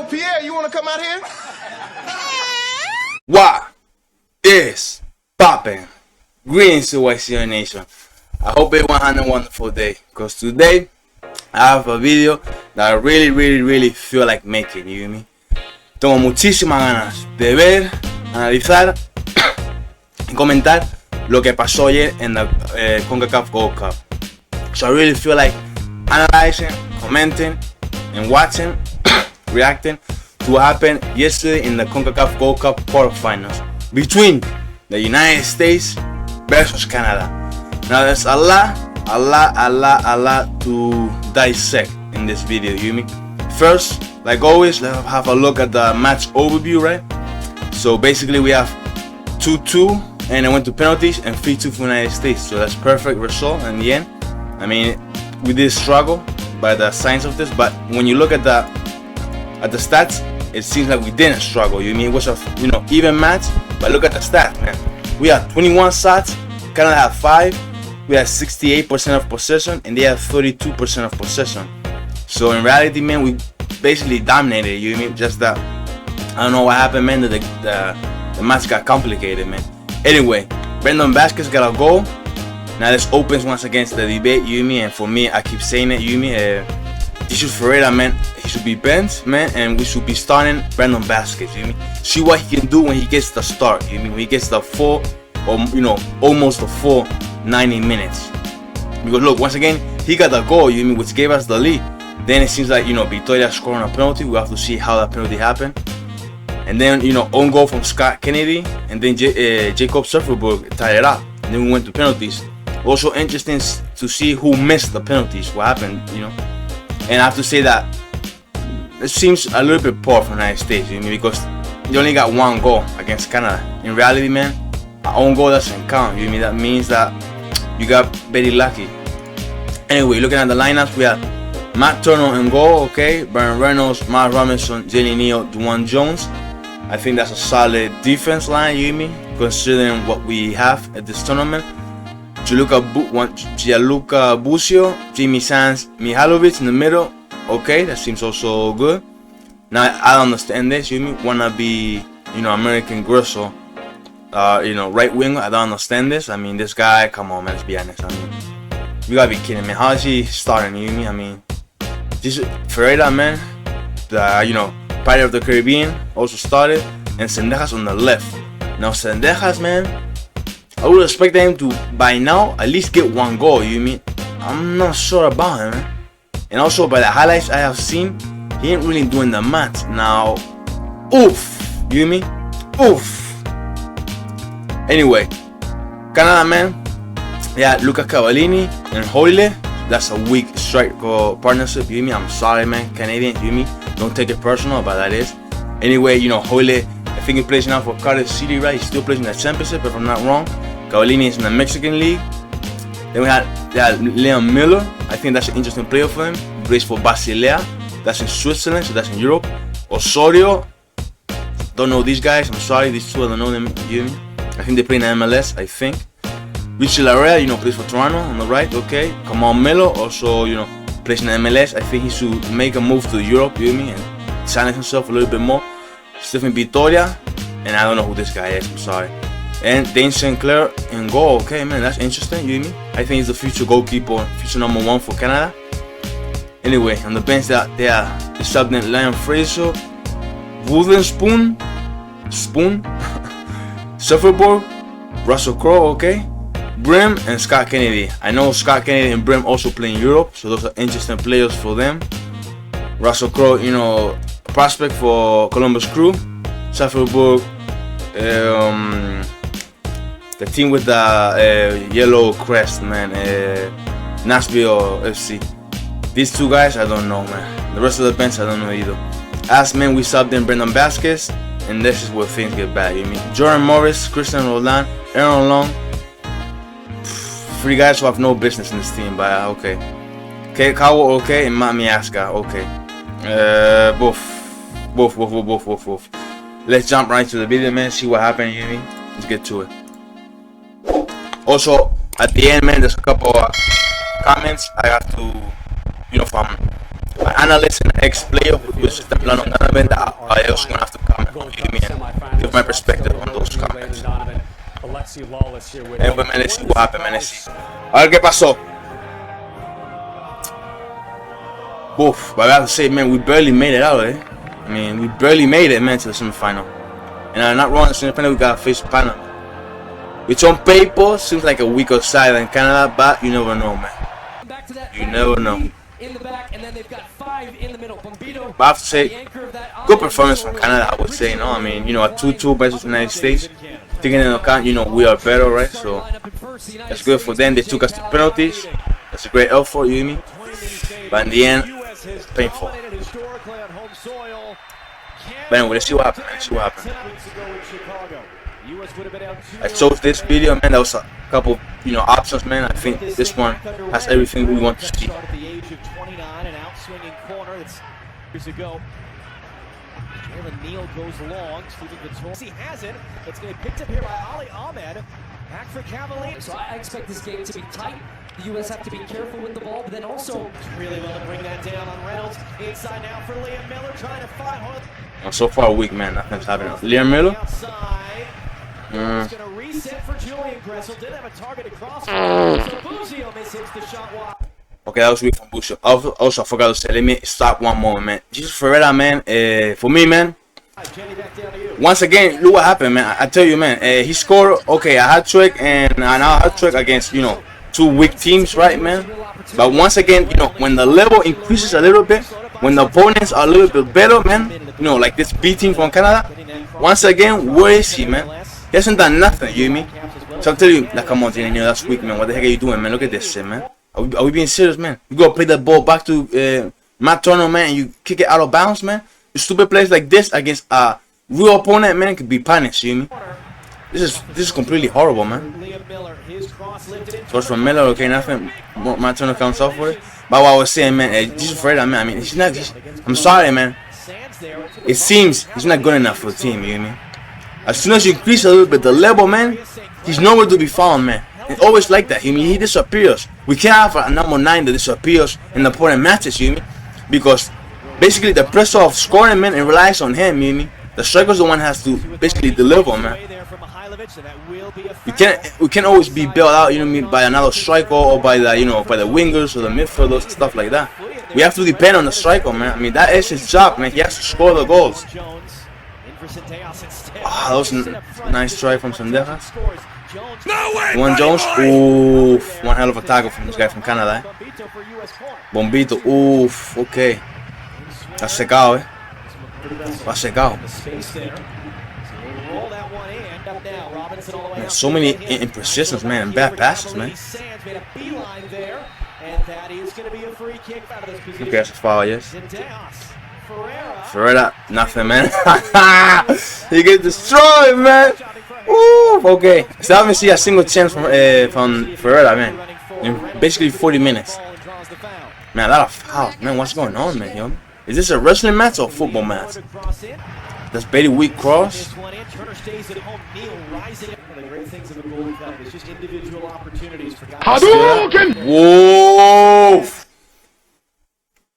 Yo, Pierre, you want to come out here? What is poppin'? Greetings to YCR Nation. I hope everyone had a wonderful day, because today I have a video that I really feel like making, you hear me? Tengo muchísimas ganas de ver, analizar y comentar lo que pasó ayer en la CONCACAF Gold Cup. So I really feel like analyzing, commenting, and watching, reacting to what happened yesterday in the CONCACAF Gold Cup quarterfinals between the United States versus Canada. Now there's a lot to dissect in this video, you hear me? First, like always, let's have a look at the match overview, right? So basically we have 2-2 and it went to penalties and 3-2 for the United States. So that's perfect result in the end. I mean, we did struggle by the signs of this, but when you look at the stats, it seems like we didn't struggle. You mean it was a even match, but look at the stats, man. We had 21 shots, Canada had 5. We had 68% of possession, and they had 32% of possession. So in reality, man, we basically dominated. You mean just that? I don't know what happened, man. The match got complicated, man. Anyway, Brandon Vasquez got a goal. Now this opens once again the debate, you mean, and for me, I keep saying it, you mean, Ferreira, man, he should be benched, man, and we should be starting Brandon Vasquez, you mean. See what he can do when he gets the start, you mean, when he gets the full, or almost the full 90 minutes. Because look, once again, he got the goal, you mean, which gave us the lead. Then it seems like, Victoria scoring a penalty. We have to see how that penalty happened. And then, own goal from Scott Kennedy, and then Jacob Sufferberg tied it up. And then we went to penalties. Also interesting to see who missed the penalties, what happened, And I have to say that it seems a little bit poor from the United States, because they only got one goal against Canada. In reality, man, our own goal doesn't count, That means that you got very lucky. Anyway, looking at the lineups, we have Matt Turner in goal, okay? Brian Reynolds, Mark Robinson, Jenny Neal, Dwan Jones. I think that's a solid defense line, considering what we have at this tournament. Gianluca Busio, Jimmy Sands, Mihalovic in the middle. Okay, that seems also good. Now I don't understand this. Wanna be, American Grusso, right winger. I don't understand this. I mean, this guy. Come on, man. Let's be honest. I mean, you gotta be kidding me. How is he starting? I mean, this Ferreira, man. The Pirate of the Caribbean also started, and Sendejas on the left. Now Sendejas, man. I would expect him to, by now, at least get one goal, I'm not sure about him, man. And also, by the highlights I have seen, he ain't really doing the match. Now, oof, Oof. Anyway, Canada, man. Yeah, Luca Cavallini and Hoyle. That's a weak strike partnership, I'm sorry, man. Canadian, don't take it personal, but that is. Anyway, Hoyle, I think he plays now for Cardiff City, right? He still plays in the championship, if I'm not wrong. Cavallini is in the Mexican League. Then we had Leon Miller. I think that's an interesting player for him. He plays for Basilea. That's in Switzerland, so that's in Europe. Osorio. Don't know these guys. I'm sorry. These two, I don't know them. I think they play in the MLS, I think. Richie Larrea, plays for Toronto on the right. Okay. Kamal Melo also, plays in the MLS. I think he should make a move to Europe, and challenge himself a little bit more. Stephen Vitoria. And I don't know who this guy is. I'm sorry. And Dane Sinclair in goal. Okay, man, that's interesting. I think he's the future goalkeeper, future number 1 for Canada. Anyway, on the bench they subbed in Lion Fraser, Wooden Spoon, Sufferberg, Russell Crowe, okay, Brim and Scott Kennedy. I know Scott Kennedy and Brim also play in Europe, so those are interesting players for them. Russell Crowe, prospect for Columbus Crew. Sufferberg, the team with the yellow crest, man, Nashville FC. These two guys, I don't know, man. The rest of the bench, I don't know either. As man, we subbed in Brandon Vasquez, and this is where things get bad, Jordan Morris, Christian Roland, Aaron Long. 3 guys who have no business in this team, but okay. Okay, Kawa, okay, and Matt Miaska, okay. Both. Let's jump right to the video, man. See what happened, Let's get to it. Also, at the end, man, there's a couple of comments I have to, from analyst and ex-player who se está hablando nada venta a ellos gonna have to comment on me and give my perspective on those comments. Pues man, let's see what happened, man. Let's see. A ver qué pasó. Oof, but I have to say, man, we barely made it out, eh? I mean, we barely made it, man, to the semifinal. And I'm not wrong, the semifinal we got to face Panama, which on paper seems like a weaker side than Canada, but you never know, man. You never know. But I have to say, good performance from Canada, I would say, you know. I mean, you know, a 2-2 versus the United States. Taking into account, you know, we are better, right? So that's good for them. They took us to penalties. That's a great effort, you hear me? But in the end, painful. But anyway, let's see what happened. Let's see what happened. I chose this video, man. That was a couple, you know, options, man. I think this one has everything we want to see. Neal goes long. He has it. It's going to be picked up here by Ali Ahmed. Back for Cavaliers. So I expect this game to be tight. The U.S. have to be careful with the ball, but then also really well to bring that down on Reynolds. Inside now for Liam Miller, trying to find. So far weak, man. Nothing's happening. Liam Miller. It's going to reset for Julian Gressel. Did have a target across. So Buzio misses the shot wide. Okay, that was weak from Buzio. Also, I forgot to say, let me stop one moment, man. Jesus Ferreira, man. For me, man. Once again, look what happened, man. I tell you, man. He scored, okay, a hat-trick and now a hat-trick against, you know, two weak teams, right, man? But once again, you know, when the level increases a little bit, when the opponents are a little bit better, man, you know, like this B team from Canada, once again, where is he, man? He hasn't done nothing, you hear me? So I'm telling you, like, come on, Jalen, that's weak, man. What the heck are you doing, man? Look at this shit, man. Are we being serious, man? You go play that ball back to Matt Turner, man, and you kick it out of bounds, man? Stupid plays like this against a real opponent, man, could be punished, you know? This is completely horrible, man. So it's from Miller, okay, nothing. Matt Turner comes off for it. But what I was saying, man, Jesus Ferreira, man, I mean, he's not. I'm sorry, man. It seems he's not good enough for the team, you know what I mean? As soon as you increase a little bit the level, man, he's nowhere to be found, man. It's always like that. I mean, he disappears. We can't have a number 9 that disappears in the important matches, you know what I mean? Because basically the pressure of scoring, man, it relies on him, you know what I mean? The striker's the one has to basically deliver, man. We can't always be bailed out, you know what I mean, by another striker or by the, you know, by the wingers or the midfielders, stuff like that. We have to depend on the striker, man. I mean, that is his job, man. He has to score the goals. Ah, that was a nice try from Sendejas. One Jones, oof, one hell of a tackle from this guy from Canada, eh? Bombito, oof, okay. Está secado, eh? Va secado. Man, so many imprecisions, man, and bad passes, man. Okay, that's a foul, yes. Ferreira, nothing, man. He gets destroyed, man. Ooh, okay. So I haven't seen a single chance from Ferreira, man, in basically 40 minutes. Man, a lot of fouls, man. What's going on, man? Yo? Is this a wrestling match or a football match? That's very weak cross. Hadouken! Whoa!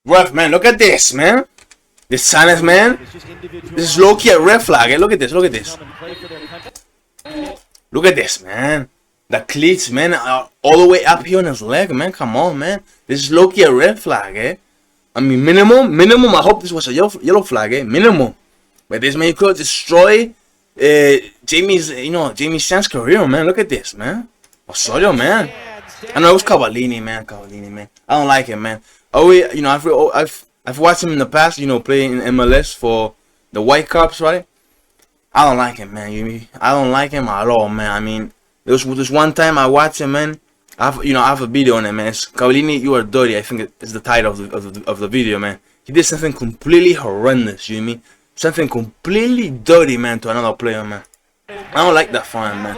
Ref, man, look at this, man. This silence, man. This is low-key a red flag. Eh? Look at this. Look at this. Look at this, man. The cleats, man, are all the way up here on his leg, man. Come on, man. This is low-key a red flag, eh? I mean, minimum. I hope this was a yellow flag, eh? Minimum. But this man could destroy Jamie Sands' career, man. Look at this, man. Osorio, man. I know it was Cavallini, man. I don't like him, man. Oh, you know, I've watched him in the past, you know, playing in MLS for the Whitecaps, right? I don't like him, man. I don't like him at all, man. I mean, there was this one time I watched him, man. I have a video on it, man. It's Cavallini, you are dirty. I think it's the title of the video, man. He did something completely horrendous, you know what I mean? Something completely dirty, man, to another player, man. I don't like that for him, man.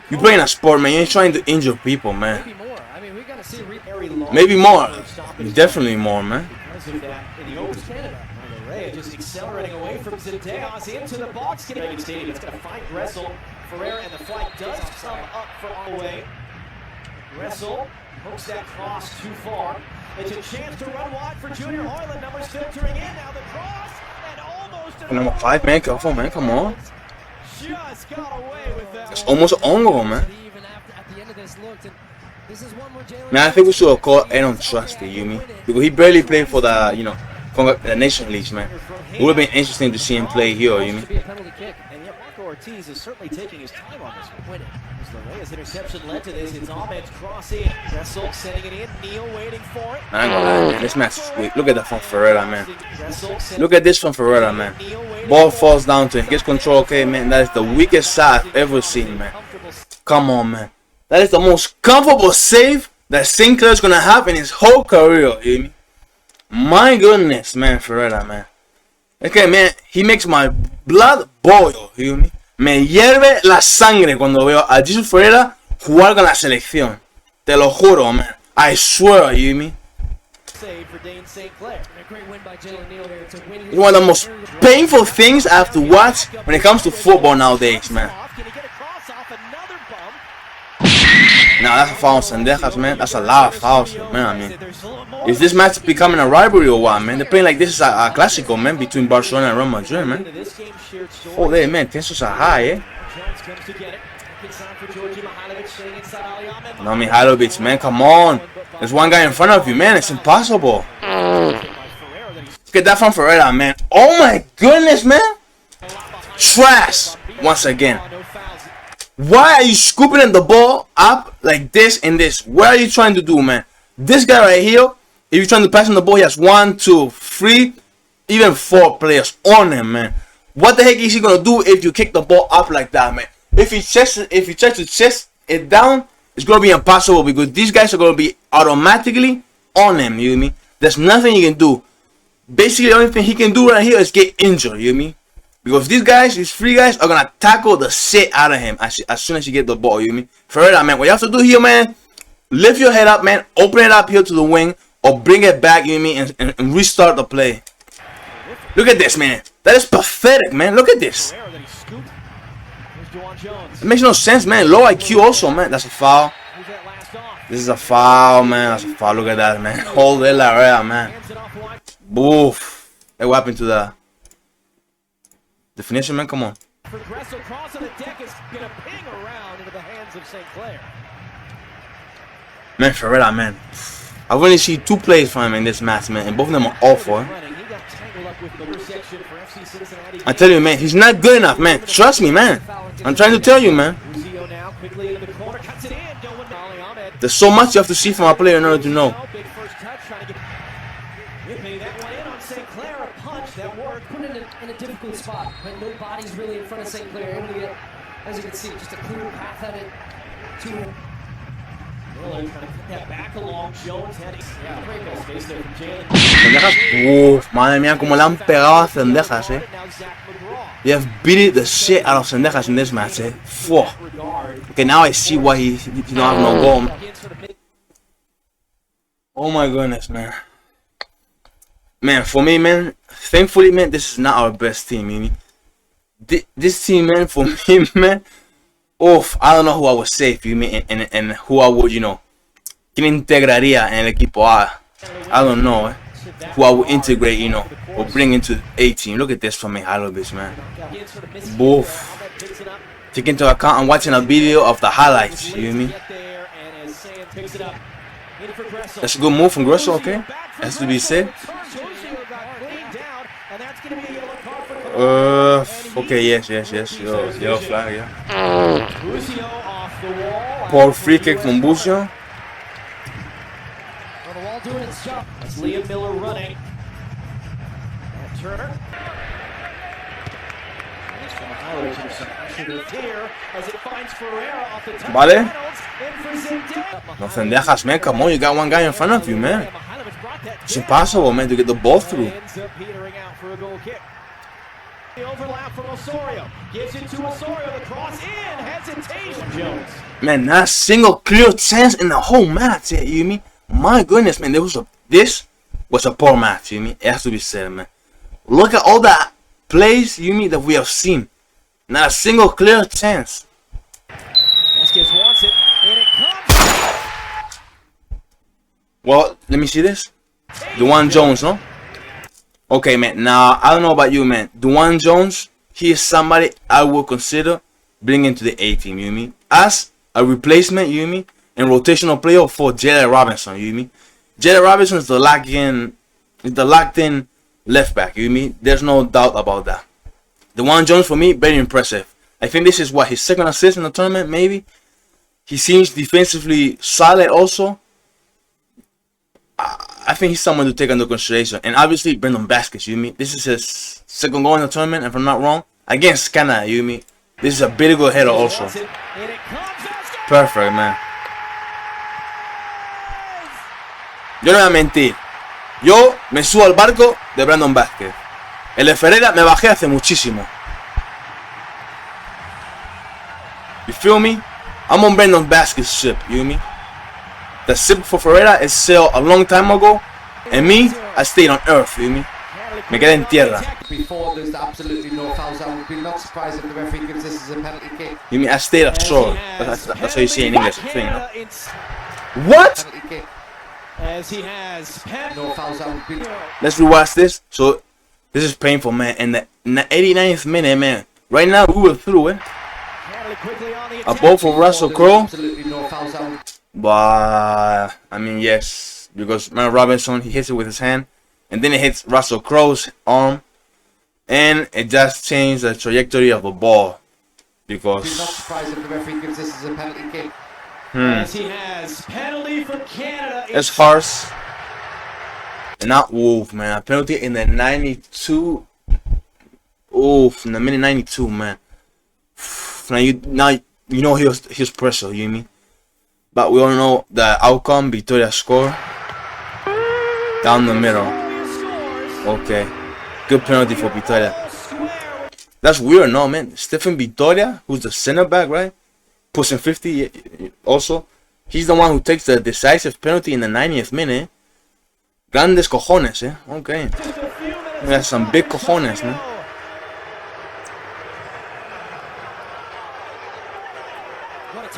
You're playing a sport, man. You ain't trying to injure people, man. Maybe more. Definitely more, man. Just accelerating away from Zendejas into the box. It's going to find Gressel. Ferreira, and the flight does come up from all the way. Gressel hooks that cross too far. It's a chance to run wide for Junior Hoyland. Numbers filtering in now. The cross and almost. Number 5, man. Careful, man. Come on. Just got away with that. It's almost an own goal, man. Even at the end of this looked, and this is one where Jalen. Man, I think we should have called Aaron Trusty, you mean? Because he barely played for the, you know, the Nation Leagues, man. It would have been interesting to see him play here, you mean? To be a penalty kick. And yet Marco Ortiz is certainly taking his time on this one. As Larrea's interception led to this, it's Ahmed's cross in. Gressel sending it in. Neal waiting for it. I ain't gonna lie, man. This match is weak. Look at that from Ferreira, man. Look at this from Ferreira, man. Ball falls down to him. Gets control, okay, man. That is the weakest side I've ever seen, man. Come on, man. That is the most comfortable save that Sinclair's gonna have in his whole career, you hear me? My goodness, man, Ferreira, man. Okay, man, he makes my blood boil, you hear me? Me hierve la sangre cuando veo a Jesus Ferreira jugar con la selección. Te lo juro, man. I swear, you hear me? It's one of the most painful things I have to watch when it comes to football nowadays, man. Now that's a foul on Sendejas, man. That's a lot of fouls, man. I mean, is this match becoming a rivalry or what, man? They're playing like this is a clásico, man, between Barcelona and Real Madrid, man. Oh, there, man. Tensions are high, eh? No, Mihailovic, man. Come on. There's one guy in front of you, man. It's impossible. Look at that from Ferreira, man. Oh my goodness, man. Trash once again. Why are you scooping the ball up like this and this? What are you trying to do, man? This guy right here, if you're trying to pass him the ball, he has 1, 2, 3, even 4 players on him, man. What the heck is he gonna do if you kick the ball up like that, man? If he tries to chest it down, it's gonna be impossible because these guys are gonna be automatically on him. You hear me? There's nothing he can do. Basically, the only thing he can do right here is get injured. You hear me? Because these guys, these 3 guys, are gonna tackle the shit out of him as soon as you get the ball. You hear me? Ferreira, man, what you have to do here, man, lift your head up, man, open it up here to the wing, or bring it back, you hear me, and restart the play. Look at this, man. That is pathetic, man. Look at this. It makes no sense, man. Low IQ also, man. That's a foul. This is a foul, man. That's a foul. Look at that, man. Hold it, Larrea, man. Boof. Hey, what happened to the definition, man? Come on. Man, Ferreira, man. I've only seen 2 plays from him in this match, man, and both of them are awful. I tell you, man, he's not good enough, man. Trust me, man. I'm trying to tell you, man. There's so much you have to see from a player in order to know. Put in a difficult spot, but no body's really in front of St. Clair. Able to get, as you can see, just a clear path at it to him. Uf, madre mía, como le han pegado a Sendejas, eh. They have beat the shit out of Sendejas in this match, eh. Okay, now I see why he don't have no goal. Oh my goodness, man. Man, for me, man, thankfully, man, this is not our best team, you mean? This team, man, for me, man, I don't know who I would save, you mean, and who I would, you know, ¿quién integraría en el equipo A? I don't know, who I would integrate, you know, or bring into A team. Look at this from Mihailovic, man. Boof. Take into account, I'm watching a video of the highlights, you hear me? That's a good move from Gressel, okay? Has to be said. Okay, yes. Yellow flag, yeah. Poor free kick from Bucio. That's Liam Miller running. And Turner. Vale. No Sendejas, man. Come on, you got one guy in front of you, man. It's impossible, man, to get the ball through. Man, not a single clear chance in the whole match, yeah, you hear me? My goodness, man, this was a poor match, you hear me? It has to be said, man. Look at all the plays, you hear me, that we have seen. Not a single clear chance. Vasquez wants it, and it comes. Well, let me see this. DeJuan Jones, no? Okay, man. Now, I don't know about you, man. DeJuan Jones, he is somebody I would consider bringing to the A team, you mean? As a replacement, you mean? And rotational player for Jalen Robinson, you mean? Jalen Robinson is the locked-in left back, you mean? There's no doubt about that. DeJuan Jones, for me, very impressive. I think this is what, his second assist in the tournament, maybe? He seems defensively solid also. I think he's someone to take under consideration. And obviously, Brandon Baskets, you mean? This is his second goal in the tournament, if I'm not wrong. Against Canada, you mean? This is a very good header also. Perfect, man. Yo no voy a mentir. Yo me subo al barco de Brandon Baskets. El de Ferreira me bajé hace muchísimo. You feel me? I'm on Brandon Baskets' ship, you mean? The ship for Ferreira is sailed a long time ago. And me, I stayed on Earth, you mean? Me quedé en tierra. Before there's absolutely no fouls, I would be not surprised if the referee gives this as a penalty kick. You mean I stayed ashore? That's how you say in English. Thing, no? What? Penalty kick. As he has No fouls, I would be. Let's rewatch this. So this is painful, man. In the 89th minute, man. Right now we were through it. A ball for Russell Crowe. Absolutely no fouls, I would. But I mean, yes, because man Robinson, he hits it with his hand, and then it hits Russell Crowe's arm, and it just changed the trajectory of the ball. Be not Because surprised if the referee gives this as a penalty kick. as he has penalty for Canada. it's harsh. And not Wolf, man. A penalty in the 92. Oof, in the minute 92, man. Now you know he was pressure, you mean? But we all know the outcome. Victoria score down the middle. Okay, good penalty for Victoria. That's weird, no, man. Stephen Victoria, who's the center back, right? Pushing 50 also. He's the one who takes the decisive penalty in the 90th minute. Grandes cojones, eh? Okay. We have some big cojones, man.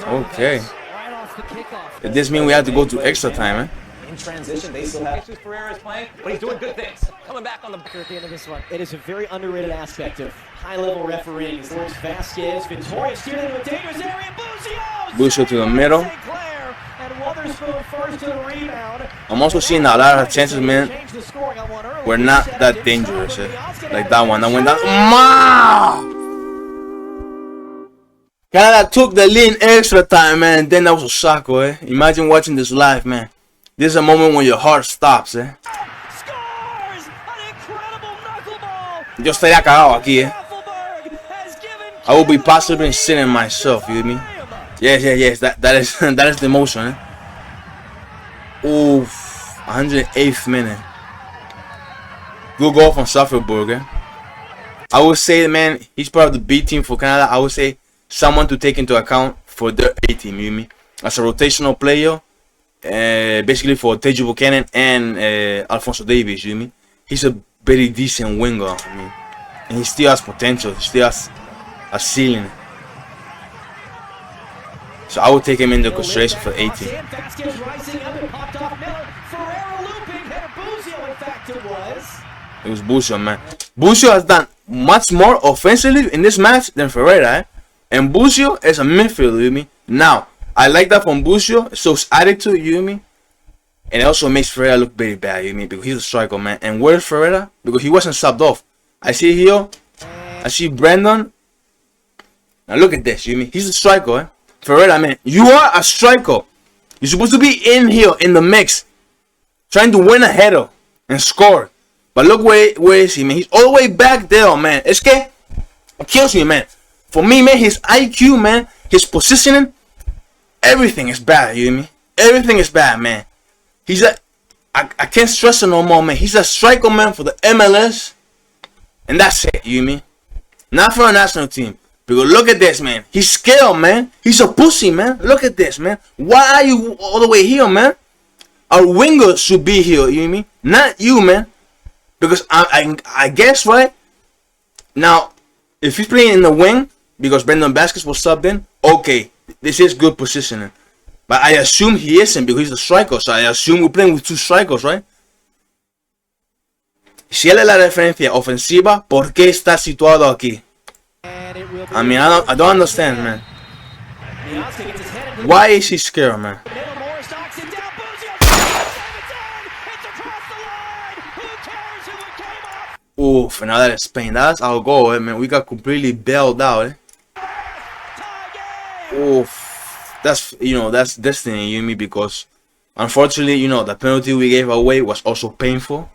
Okay. Does this mean we have to go to extra time, eh? In transition, they still have Jesus Ferreira is playing, but he's doing good things. Coming back on the At the end of this one, it is a very underrated aspect of high-level refereeing. Lawrence Vasquez, Victoria steered into a dangerous area. Bucio to the middle. And Witherspoon first to the rebound. I'm also seeing a lot of chances, man. We're not that dangerous, eh? Like that one. That went down. Ma! Canada took the lead in extra time, man. Then that was a shock, eh? Imagine watching this live, man. This is a moment when your heart stops, eh? Scores! An incredible knuckleball! Yo estaría cagado aquí, eh? I will be possibly sitting myself, you mean? Yes. That is that is the emotion, eh? Oof, 108th minute. Good goal from Sufferberg, eh? I would say, man, he's part of the B team for Canada. I would say someone to take into account for their A team, you mean? As a rotational player, basically for Teju Buchanan and Alphonso Davies, you mean? He's a very decent winger, I mean. And he still has potential. He still has a ceiling. So I would take him into consideration for the A team. It was Bucio, man. Bucio has done much more offensively in this match than Ferreira, eh? And Bucio is a midfielder, you mean? Now, I like that from Bucio. It shows attitude, you mean? And it also makes Ferreira look very bad, you mean? Because he's a striker, man. And where's Ferreira? Because he wasn't subbed off. I see here. I see Brandon. Now look at this, you mean? He's a striker, eh? Ferreira, man. You are a striker. You're supposed to be in here in the mix. Trying to win a header and score. But look where is he, man? He's all the way back there, man. Es que it kills me, man. For me, man, his IQ, man, his positioning, everything is bad, you hear me? Everything is bad, man. He's a, I can't stress it no more, man. He's a striker, man, for the MLS. And that's it, you hear me? Not for a national team. Because look at this, man. He's scared, man. He's a pussy, man. Look at this, man. Why are you all the way here, man? Our wingers should be here, you hear me? Not you, man. Because I guess, right? Now, if he's playing in the wing, because Brandon Baskets was subbed in, okay, this is good positioning. But I assume he isn't because he's a striker. So I assume we're playing with two strikers, right? Si él es la referencia ofensiva, ¿por qué está situado aquí? I mean, I don't understand, man. Why is he scared, man? Oof, now that is Spain. That's our goal, man. We got completely bailed out, Oof. That's, that's destiny, you mean, because unfortunately, the penalty we gave away was also painful.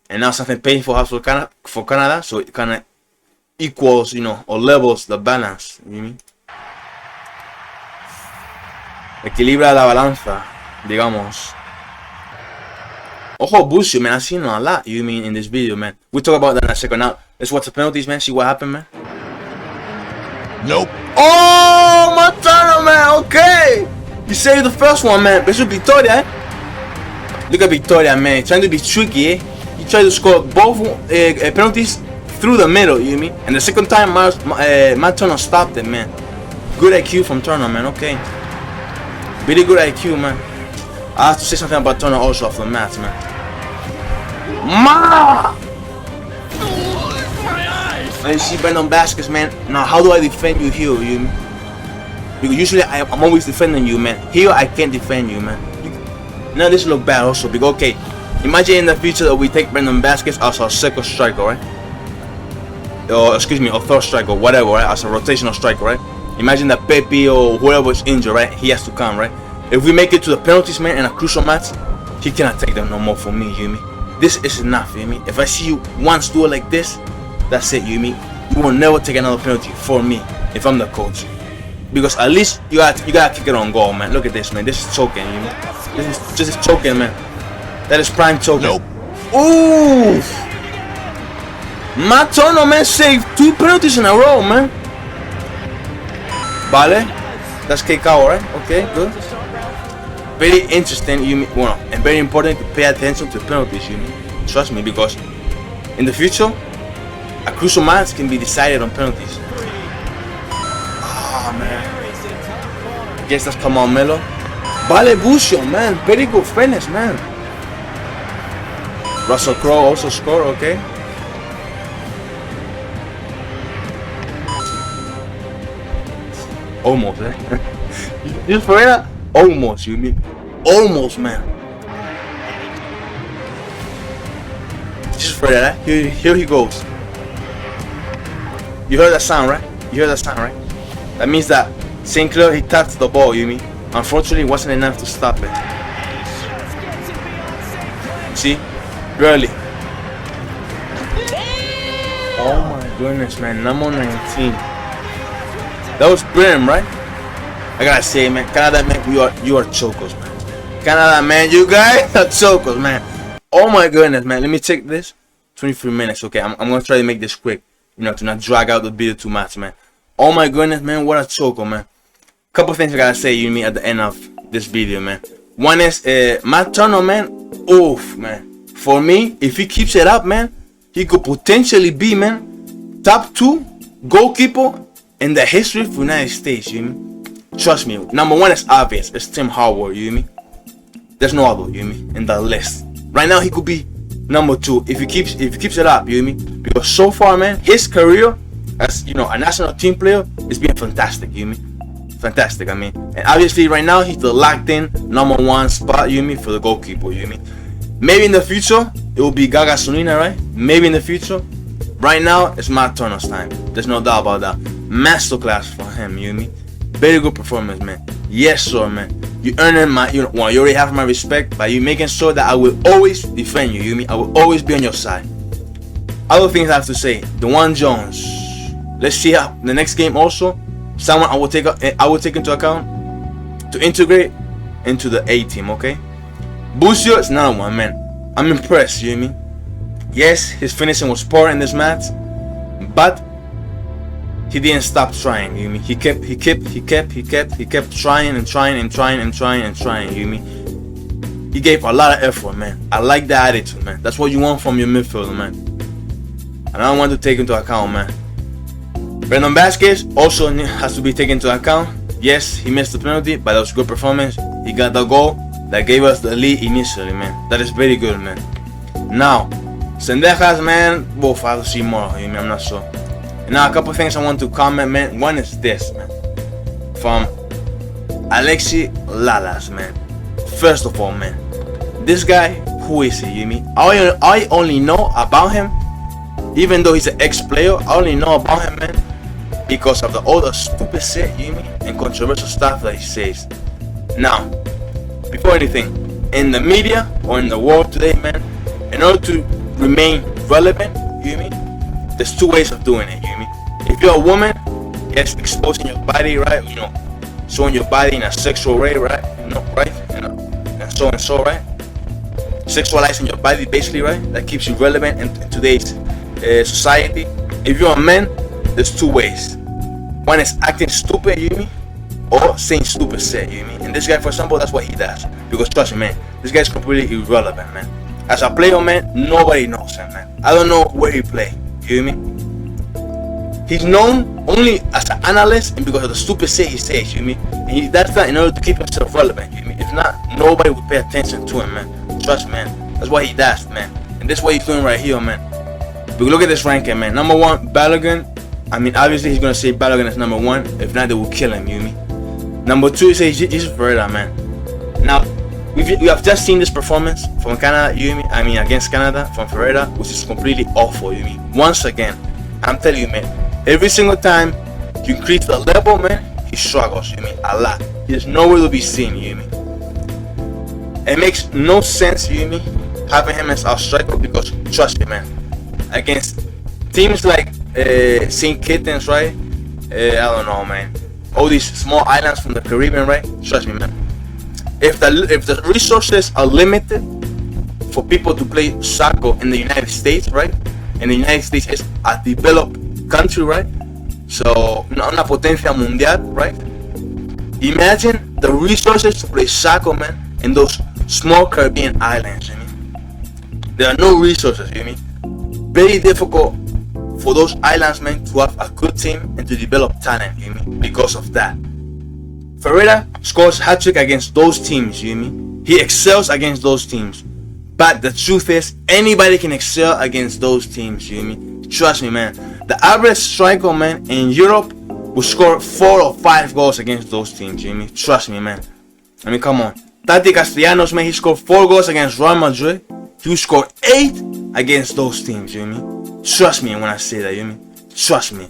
And now something painful happens for Canada, so it kind of equals, or levels the balance, you mean? Equilibra la balanza, digamos. Ojo, Busio, man, I've seen a lot, you mean, in this video, man. We'll talk about that in a second. Now, let's watch the penalties, man. See what happened, man. Nope. Oh, Montano, man, okay. You saved the first one, man. This is Victoria, eh? Look at Victoria, man. Trying to be tricky, eh? He tried to score both penalties through the middle, you mean? And the second time, Matt Turner stopped it, man. Good IQ from Turner, man, okay. Really good IQ, man. I have to say something about Turner also off the mat, man. And you see Brandon Baskets, man. Now, how do I defend you here, you mean? Because usually I'm always defending you, man. Here, I can't defend you, man. Now, this look bad also. Because, okay, imagine in the future that we take Brandon Baskets as our second striker, right? Or, excuse me, or third striker, whatever, right? As a rotational striker, right? Imagine that Pepe or whoever is injured, right? He has to come, right? If we make it to the penalties, man, in a crucial match, he cannot take them no more for me, you mean? This is enough, you mean? If I see you once do it like this, that's it, you mean? You will never take another penalty for me if I'm the coach. Because at least you gotta kick it on goal, man. Look at this, man. This is choking, you mean? This is choking, man. That is prime choking. Nope. Ooh! Matt Turner, man, saved 2 penalties in a row, man. Vale. That's KO, right? Okay, good. Very interesting, you mean, well, and very important to pay attention to penalties, you mean. Trust me, because in the future, a crucial match can be decided on penalties. Ah, man. I guess that's come on, Melo. Vale, Busio, man. Very good finish, man. Russell Crowe also scored, okay. Almost, eh? Just Ferreira, almost, you mean? Almost, man. Just Ferreira, here he goes. You heard that sound, right? You heard that sound, right? That means that Sinclair, he tapped the ball, you mean? Unfortunately, it wasn't enough to stop it. See? Barely. Oh my goodness, man. Number 19. That was brilliant, right? I gotta say, man, Canada, man, you are chokers, man. Canada, man, you guys are chokers, man. Oh my goodness, man. Let me take this. 23 minutes, okay. I'm gonna try to make this quick, to not drag out the video too much, man. Oh my goodness, man, what a choker, man. Couple things I gotta say, at the end of this video, man. One is Matt Turner, man. Oof, man. For me, if he keeps it up, man, he could potentially be, man, top 2 goalkeeper in the history of the United States, you mean? Trust me, number 1 is obvious. It's Tim Howard, you mean? There's no other, you mean, in the list. Right now, he could be number 2 if he keeps it up, you mean? Because so far, man, his career as a national team player is being fantastic, you mean? Fantastic, I mean. And obviously, right now, he's the locked-in number 1 spot, you mean, for the goalkeeper, you mean? Maybe in the future, it will be Gaga Sunina, right? Maybe in the future. Right now, it's Matt Turner's time. There's no doubt about that. Masterclass for him, you mean? Very good performance, man. Yes, sir, man. You earning my, you already have my respect by you making sure that I will always defend you. You mean I will always be on your side. Other things I have to say. DeJuan Jones. Let's see how the next game also. Someone I will take into account to integrate into the A team. Okay. Busio is another one, man. I'm impressed. You mean? Yes, his finishing was poor in this match, but he didn't stop trying. You mean? He kept trying and trying. You mean? He gave a lot of effort, man. I like that attitude, man. That's what you want from your midfielder, man. And I want to take into account, man. Brandon Vasquez also has to be taken into account. Yes, he missed the penalty, but that was a good performance. he got the goal that gave us the lead initially, man. That is very good, man. Now, Sendejas, man, we'll have to see more, you know, I'm not sure. Now, a couple things I want to comment, man. One is this, man. From Alexi Lalas, man. First of all, man, this guy, who is he, you mean? I only know about him, even though he's an ex-player, I only know about him, man, because of all the stupid shit, you mean, and controversial stuff that he says. Now, before anything, in the media or in the world today, man, in order to remain relevant, you mean, there's two ways of doing it, you mean. If you're a woman, yes, exposing your body, right, you know, showing your body in a sexual way, right, you know, right, you know, and so, right, sexualizing your body, basically, right, that keeps you relevant in today's society. If you're a man, there's two ways. One is acting stupid, you mean, or saying stupid shit, you mean. And this guy, for example, that's what he does. Because trust me, man, this guy's completely irrelevant, man. As a player, man, nobody knows him, man. I don't know where he play, you hear me? He's known only as an analyst and because of the stupid shit he says, you mean. And he does that in order to keep himself relevant, you mean. If not, nobody would pay attention to him, man. Trust me, man. That's what he does, man. And that's what he's doing right here, man. But look at this ranking, man. Number 1, Balogun. I mean, obviously he's gonna say Balogun is number 1. If not, they will kill him, you mean. Number 2, he says Jesus Ferreira, man. Now, we have just seen this performance from Canada, you mean. I mean, against Canada from Ferreira, which is completely awful, you mean. Once again, I'm telling you, man. Every single time you increase the level, man, he struggles, you mean, a lot. He's nowhere to be seen, you mean. It makes no sense, you mean, having him as our striker because, trust me, man, against teams like St. Kitts, right? I don't know, man. All these small islands from the Caribbean, right? Trust me, man. If the resources are limited for people to play soccer in the United States, right? And the United States is a developed country, right? So, una potencia mundial, right? Imagine the resources to play soccer, man, in those small Caribbean islands, you mean. There are no resources, you mean. Very difficult for those islands, man, to have a good team and to develop talent, you mean, because of that. Ferreira scores hat-trick against those teams, you mean. He excels against those teams. But the truth is, anybody can excel against those teams, you mean. Trust me, man. The average striker, man, in Europe will score 4 or 5 goals against those teams, you mean. Trust me, man. I mean, come on. Tati Castellanos, man, he scored 4 goals against Real Madrid. He will score 8 against those teams, you mean. Trust me when I say that, you mean. Trust me.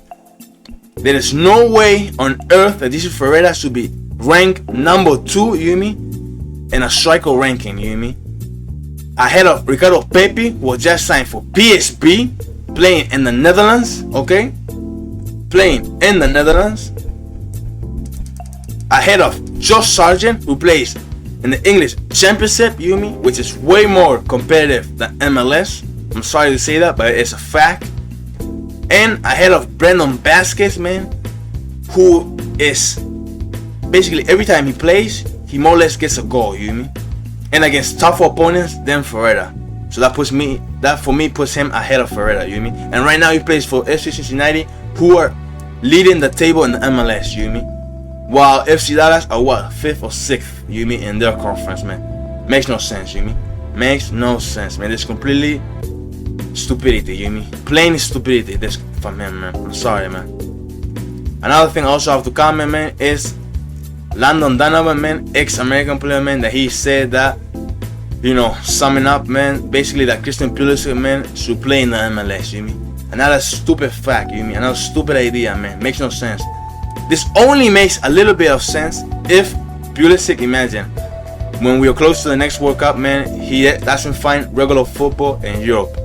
There is no way on earth that this Ferreira should be ranked number 2, you mean, in a striker ranking, you mean. Ahead of Ricardo Pepi, who was just signed for PSV, playing in the Netherlands, okay? Playing in the Netherlands. Ahead of Josh Sargent, who plays in the English Championship, you mean, which is way more competitive than MLS. I'm sorry to say that, but it's a fact. And ahead of Brandon Vasquez, man, who is basically every time he plays, he more or less gets a goal, you mean? And against tougher opponents than Ferreira. So that for me puts him ahead of Ferreira, you mean? And right now he plays for FC Cincinnati, who are leading the table in the MLS, you mean? While FC Dallas are what, 5th or 6th, you mean, in their conference, man. Makes no sense, you mean? Makes no sense, man. It's completely stupidity, you mean? Plain stupidity, this from him, man. I'm sorry, man. Another thing I also have to comment, man, is Landon Donovan, man, ex-American player, man, that he said that, you know, summing up, man, basically that Christian Pulisic, man, should play in the MLS, you mean? Another stupid fact, you mean? Another stupid idea, man. Makes no sense. This only makes a little bit of sense if Pulisic, imagine, when we are close to the next World Cup, man, he doesn't find regular football in Europe.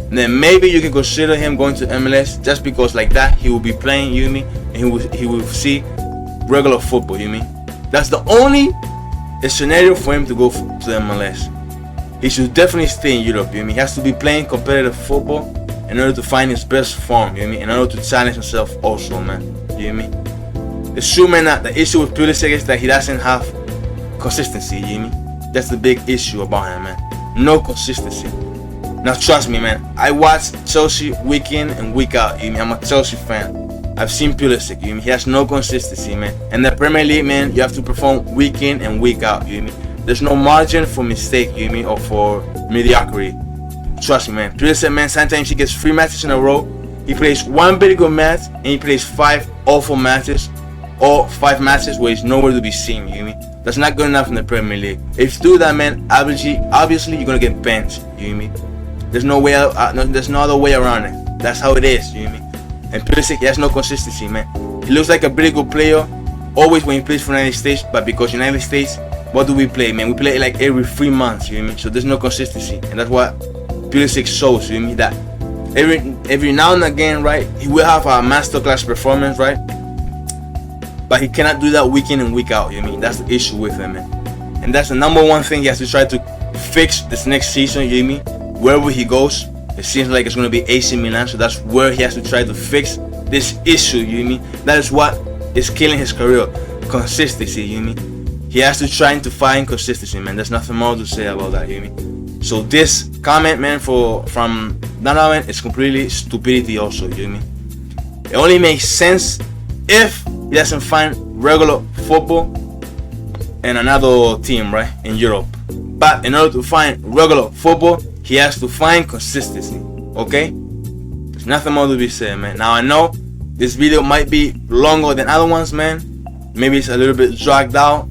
Then maybe you can consider him going to MLS just because like that he will be playing, you mean, and he will see regular football, you mean. That's the only scenario for him to go to the MLS. He should definitely stay in Europe, you mean. He has to be playing competitive football in order to find his best form, you mean, in order to challenge himself also, man, you mean. It's true, man, that the issue with Pulisic is that he doesn't have consistency, you mean. That's the big issue about him, man. No consistency. Now trust me, man, I watch Chelsea week in and week out, you mean. I'm a Chelsea fan. I've seen Pulisic, you know, he has no consistency, man. In the Premier League, man, you have to perform week in and week out, you know. There's no margin for mistake, you know, or for mediocrity. Trust me, man. Pulisic, man, sometimes he gets 3 matches in a row. He plays 1 pretty good match, and he plays 5 awful matches, or 5 matches where he's nowhere to be seen, you know. That's not good enough in the Premier League. If you do that, man, obviously you're gonna get benched, you know what I mean? There's no way, there's no other way around it. That's how it is, you know what I mean? And Pulisic, he has no consistency, man. He looks like a pretty good player, always when he plays for United States, but because United States, what do we play, man? We play like every 3 months, you know what I mean? So there's no consistency, and that's what Pulisic shows, you know what I mean? That every now and again, right, he will have a masterclass performance, right? But he cannot do that week in and week out, you know what I mean? That's the issue with him, man. And that's the number one thing he has to try to fix this next season, you know what I mean? Wherever he goes, it seems like it's going to be AC Milan, so that's where he has to try to fix this issue, you know what I mean? That is what is killing his career, consistency, you know what I mean? He has to try to find consistency, man. There's nothing more to say about that, you know what I mean? So this comment, man, from Donovan is completely stupidity also, you know what I mean? It only makes sense if he doesn't find regular football in another team, right, in Europe. But in order to find regular football, he has to find consistency, okay? There's nothing more to be said, man. Now I know this video might be longer than other ones, man. Maybe it's a little bit dragged out,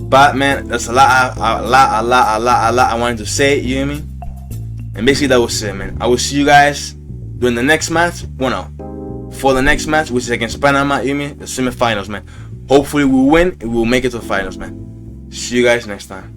but man, that's a lot I wanted to say, you know what I mean? And basically that was it, man. I will see you guys during the next match. Well, no, for the next match, which is against Panama, you know what I mean? The semifinals, man. Hopefully we win and we'll make it to the finals, man. See you guys next time.